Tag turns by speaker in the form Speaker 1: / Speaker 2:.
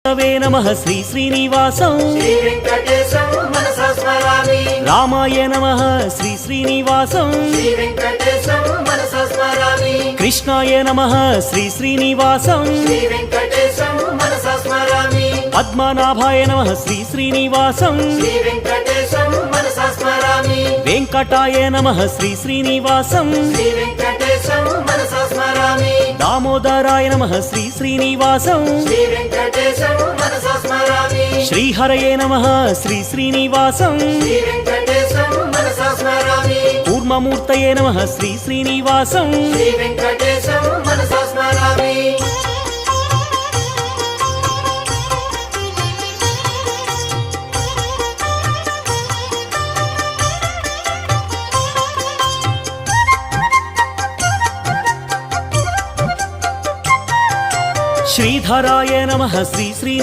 Speaker 1: नमः श्री श्रीनिवासं
Speaker 2: श्री वेंकटेशं मनसा स्मरामि।
Speaker 1: रामाय नमः श्री श्रीनिवासं
Speaker 2: श्री वेंकटेशं मनसा स्मरामि।
Speaker 1: कृष्णाय नमः श्री श्रीनिवासं
Speaker 2: श्री वेंकटेशं मनसा स्मरामि।
Speaker 1: पद्मनाभाय नमः श्री श्रीनिवासं
Speaker 2: श्री वेंकटेशं मनसा स्मरामि।
Speaker 1: वेंकटाय नमः श्री श्रीनिवासं
Speaker 2: श्री वेंकटेशं मनसा स्मरामि।
Speaker 1: दामोदराय नमः श्री श्रीनिवासं
Speaker 2: श्री वेंकटेशं मनसा स्मरामि।
Speaker 1: श्रीहरये नमः श्री श्रीनिवासं
Speaker 2: श्री वेंकटेशं मनसा स्मरामि।
Speaker 1: कूर्ममूर्तये नमः श्री श्रीनिवासं
Speaker 2: श्री वेंकटेशं मनसा स्मरामि।
Speaker 1: श्रीधराय नमः श्री श्री